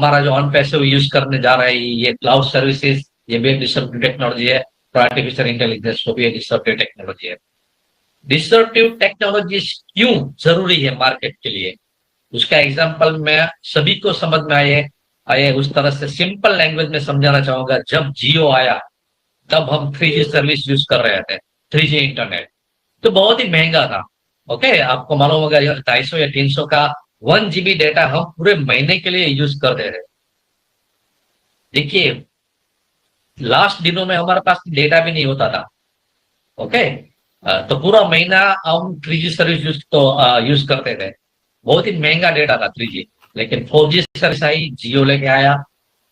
हमारा जो on passive use करने जा रहा है ये क्लाउड सर्विसेज, ये भी एक डिसरप्टिव टेक्नोलॉजी है, और आर्टिफिशियल इंटेलिजेंस वो भी एक डिसरप्टिव टेक्नोलॉजी है। डिसरप्टिव टेक्नोलॉजी क्यों जरूरी है मार्केट के लिए, उसका एग्जांपल मैं सभी को समझ में आए आए उस तरह से सिंपल लैंग्वेज में समझाना चाहूंगा। जब जियो आया तब हम 3G सर्विस यूज कर रहे थे, 3G इंटरनेट, तो बहुत ही महंगा था। ओके, आपको मालूम होगा 250 या 300 का 1 GB डेटा हम पूरे महीने के लिए यूज कर दे रहे। देखिए, लास्ट दिनों में हमारे पास डेटा भी नहीं होता था। ओके, तो पूरा महीना हम 3G सर्विस यूज करते थे। बहुत ही महंगा डेटा था 3G, लेकिन 4G सर्विस आई, जियो लेके आया,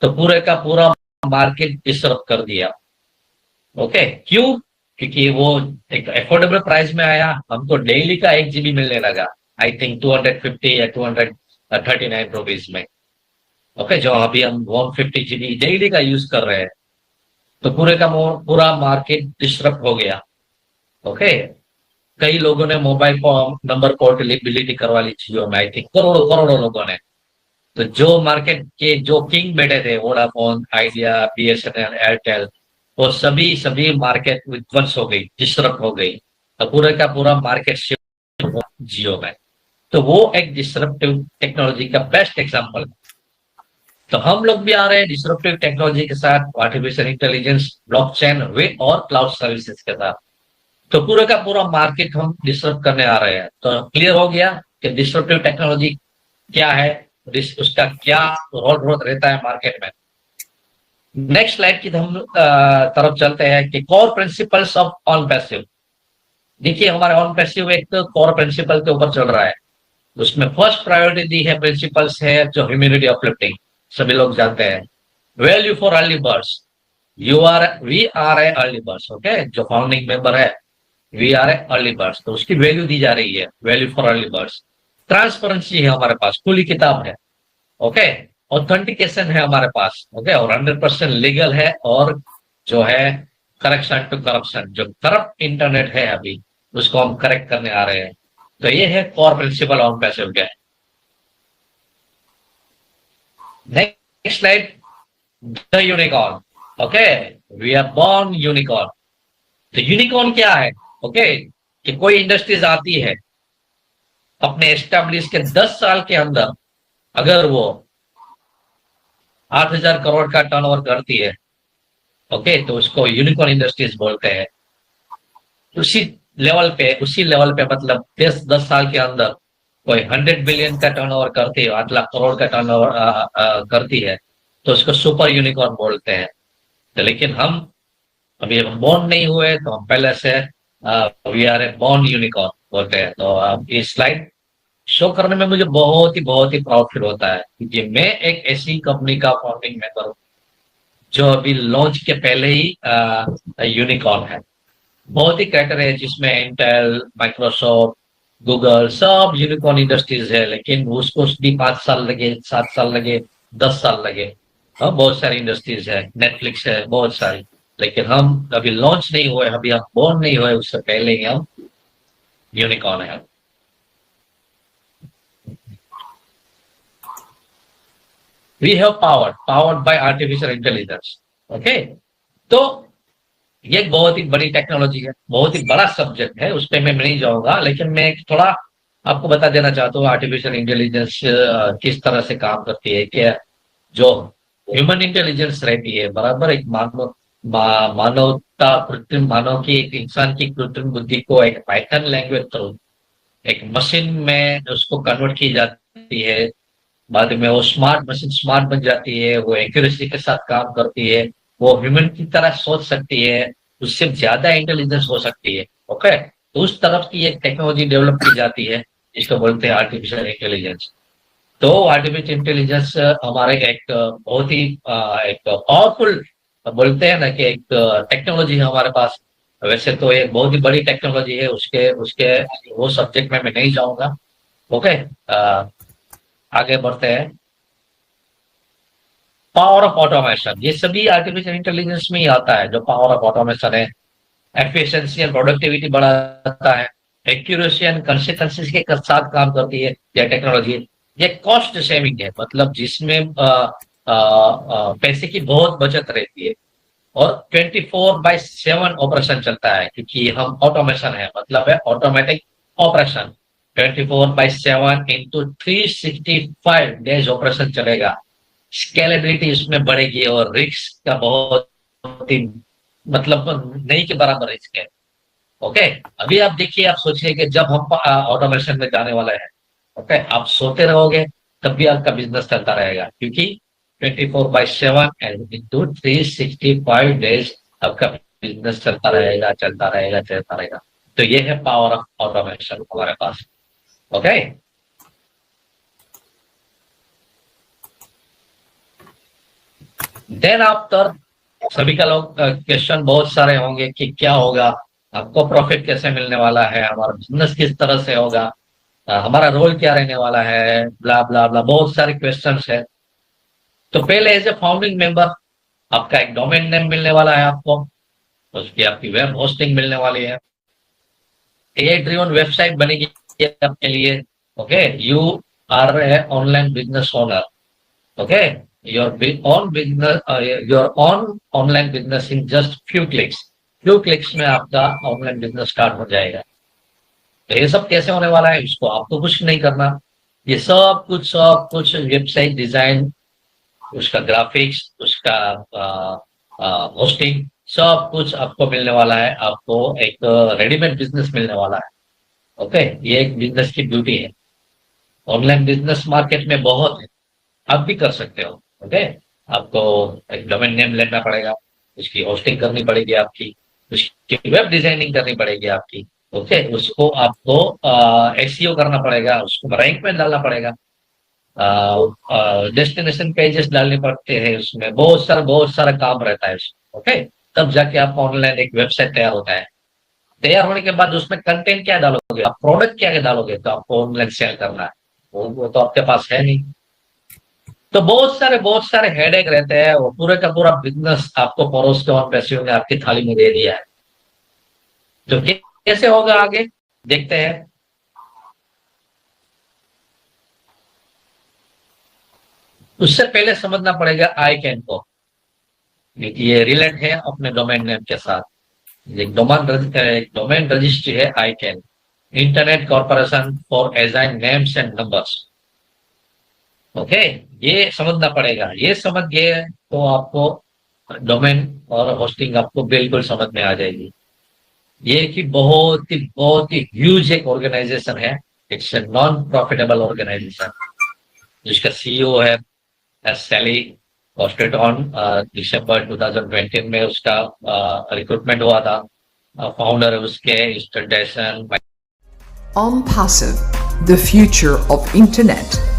तो पूरे का पूरा मार्केट डिस्टर्ब कर दिया। ओके, क्यों? क्योंकि वो एक अफोर्डेबल प्राइस में आया, हमको डेली का 1 GB मिलने लगा, आई थिंक 250 या 239 रुपीज में। ओके, जो अभी हम 150 GB डेली का यूज कर रहे हैं, तो पूरे का पूरा मार्केट डिस्टर्ब हो गया। ओके, कई लोगों ने मोबाइल नंबर पोर्टेबिलिटी करवा ली जियो में, आई थिंक करोड़ों करोड़ों लोगों ने। तो जो मार्केट के जो किंग बैठे थे, वोडाफोन, आइडिया, BSNL, एयरटेल, वो सभी मार्केट विध्वंस हो गई, डिस्टर्ब हो गई, तो पूरे का पूरा मार्केट शिफ्ट हुआ जियो में। तो वो एक डिसरप्टिव टेक्नोलॉजी का बेस्ट एग्जांपल है। तो हम लोग भी आ रहे हैं डिसरप्टिव टेक्नोलॉजी के साथ, आर्टिफिशियल इंटेलिजेंस, ब्लॉकचेन, वे और क्लाउड सर्विसेज के साथ। तो पूरे का पूरा मार्केट हम डिसरप्ट करने आ रहे हैं। तो क्लियर हो गया कि डिसरप्टिव टेक्नोलॉजी क्या है, उसका क्या रोल रहता है मार्केट में। नेक्स्ट स्लाइड की हम तरफ चलते हैं कि core principles of on passive. देखिए, हमारे ऑन पैसिव एक कोर प्रिंसिपल के ऊपर चल रहा है। उसमें फर्स्ट प्रायोरिटी दी है, प्रिंसिपल्स है जो ह्यूमिडिटी अपलिफ्टिंग, सभी लोग जानते हैं। Value for early birds, we are a early birds. Okay, जो फाउंडिंग मेंबर है, we are a early birds, तो उसकी वैल्यू दी जा रही है, value for early birds. Transparency है हमारे पास, खुली किताब है। ओके, ऑथेंटिकेशन है हमारे पास। ओके, और 100% लीगल है, और जो है करेक्शन टू करप्शन, जो करप्ट इंटरनेट है अभी, उसको हम करेक्ट करने आ रहे हैं। तो ये है कोर प्रिंसिपल ऑन पैसिव के। Next slide, the unicorn. Okay, we are born unicorn. तो यूनिकॉर्न क्या है? ओके, कि कोई इंडस्ट्रीज आती है, अपने एस्टेब्लिश के 10 साल के अंदर अगर वो 8,000 करोड़ का टर्नओवर करती है, ओके, तो उसको यूनिकॉर्न इंडस्ट्रीज बोलते हैं। उसी लेवल पे मतलब 10 साल के अंदर कोई 100 बिलियन का टर्नओवर करती है, 8 लाख करोड़ का टर्नओवर करती है, तो उसको सुपर यूनिकॉर्न बोलते हैं। तो लेकिन हम अभी हम बॉर्न नहीं हुए, तो हम पहले से we are a born unicorn बोलते हैं। तो ये स्लाइड शो करने में मुझे बहुत ही प्राउड फील होता है, क्योंकि मैं एक ऐसी कंपनी का फाउंडिंग मेंबर हूँ जो अभी लॉन्च के पहले ही यूनिकॉर्न है। बहुत ही क्राइटेरिया है जिसमें इंटेल, माइक्रोसॉफ्ट, गूगल, सब यूनिकॉर्न इंडस्ट्रीज है, लेकिन उसको भी 5 साल लगे, 7 साल लगे, 10 साल लगे। हाँ, बहुत सारी इंडस्ट्रीज है, नेटफ्लिक्स है, बहुत सारी, लेकिन हम अभी लॉन्च नहीं हुए, अभी हम बॉर्न नहीं हुए, उससे पहले ही हम यूनिकॉर्न है। We have powered by artificial intelligence. Okay, तो ये बहुत ही बड़ी टेक्नोलॉजी है, बहुत ही बड़ा सब्जेक्ट है, उस पर मैं नहीं जाऊंगा, लेकिन मैं थोड़ा आपको बता देना चाहता हूँ आर्टिफिशियल इंटेलिजेंस किस तरह से काम करती है। कि जो ह्यूमन इंटेलिजेंस रहती है, बराबर, एक मानवता, कृत्रिम मानव की, एक इंसान की कृत्रिम बुद्धि को एक पाइथन लैंग्वेज थ्रू एक मशीन में उसको कन्वर्ट की जाती है। बाद में वो स्मार्ट मशीन स्मार्ट बन जाती है, वो एक्यूरेसी के साथ काम करती है, वो ह्यूमन की तरह सोच सकती है, उससे ज्यादा इंटेलिजेंस हो सकती है। ओके, तो उस तरफ की एक टेक्नोलॉजी डेवलप की जाती है, जिसको बोलते हैं आर्टिफिशियल इंटेलिजेंस। तो आर्टिफिशियल इंटेलिजेंस हमारे एक बहुत ही एक पावरफुल, बोलते हैं ना कि एक टेक्नोलॉजी है हमारे पास। वैसे तो ये बहुत ही बड़ी टेक्नोलॉजी है, उसके उसके वो सब्जेक्ट में मैं नहीं जाऊंगा। ओके, आगे बढ़ते हैं। पावर ऑफ ऑटोमेशन, ये सभी आर्टिफिशियल इंटेलिजेंस में ही आता है। जो पावर ऑफ ऑटोमेशन है, एफिशिएंसी एंड प्रोडक्टिविटी बढ़ाता है, एक्यूरेसी एंड कंसिस्टेंसी के साथ काम करती है यह टेक्नोलॉजी। ये कॉस्ट सेविंग है, मतलब जिसमें पैसे की बहुत बचत रहती है और 24/7 ऑपरेशन चलता है, क्योंकि हम ऑटोमेशन है, मतलब है automatic operation. 24/7 into 365 days operation चलेगा। स्केलेबिलिटी इसमें बढ़ेगी और रिस्क का बहुत ही मतलब नहीं के बराबर रिस्क है। ओके, अभी आप देखिए, आप सोचिए कि जब हम ऑटोमेशन में जाने वाले हैं, ओके, आप सोते रहोगे तब भी आपका बिजनेस चलता रहेगा, क्योंकि 24/7 इंटू 365 डेज आपका बिजनेस चलता रहेगा, चलता रहेगा, चलता रहेगा। तो ये है पावर ऑफ ऑटोमेशन हमारे पास। ओके, देन आफ्टर सभी का लोग क्वेश्चन बहुत सारे होंगे कि क्या होगा, आपको प्रॉफिट कैसे मिलने वाला है, हमारा बिजनेस किस तरह से होगा, हमारा रोल क्या रहने वाला है, ब्ला ब्ला ब्ला, बहुत सारे क्वेश्चंस है। तो पहले एज ए फाउंडिंग मेंबर आपका एक डोमेन नेम मिलने वाला है आपको, उसकी आपकी वेब होस्टिंग मिलने वाली है, एआई ड्रिवन वेबसाइट बनेगी आपके लिए। Okay, you are a online business owner. Okay, your on online business in just few clicks में आपका ऑनलाइन बिजनेस स्टार्ट हो जाएगा। तो ये सब कैसे होने वाला है, इसको आपको कुछ नहीं करना, ये सब कुछ वेबसाइट डिजाइन, उसका ग्राफिक्स, उसका होस्टिंग, सब कुछ आपको मिलने वाला है। आपको एक रेडीमेड बिजनेस मिलने वाला है। ओके, ये एक बिजनेस की ब्यूटी है। ऑनलाइन बिजनेस मार्केट में बहुत है, आप भी कर सकते हो। ओके, आपको एक डोमेन नेम लेना पड़ेगा, उसकी होस्टिंग करनी पड़ेगी आपकी, उसकी वेब डिजाइनिंग करनी पड़ेगी आपकी। ओके, उसको आपको एसईओ करना पड़ेगा, उसको रैंक में डालना पड़ेगा, डेस्टिनेशन पेजेस डालने पड़ते हैं, उसमें बहुत सारा काम रहता है उसमें। ओके, तब जाके आपका ऑनलाइन एक वेबसाइट तैयार होता है। तैयार होने के बाद उसमें कंटेंट क्या डालोगे, आप प्रोडक्ट क्या डालोगे, तो आपको ऑनलाइन सेल करना है, वो तो आपके पास है नहीं। तो बहुत सारे हेडेक रहते हैं, वो पूरे का पूरा बिजनेस आपको परोस के और पैसे ने आपकी थाली में दे दिया है। तो कैसे होगा आगे देखते हैं। उससे पहले समझना पड़ेगा आई कैन को, ये रिलेट है अपने डोमेन नेम के साथ। एक डोमेन रजिस्ट्री है ICANN, internet corporation for assigned names and numbers. Okay, ये समझना पड़ेगा, ये समझ गए तो आपको डोमेन और होस्टिंग आपको बिल्कुल समझ में आ जाएगी। ये कि बहुत ही ह्यूज एक ऑर्गेनाइजेशन है, it's a non profitable organisation, जिसका सीईओ है सैली पोस्टेड ऑन दिसंबर 2020 में उसका रिक्रूटमेंट हुआ था। फाउंडर है उसके स्टडेशन OnPassive, the future of internet.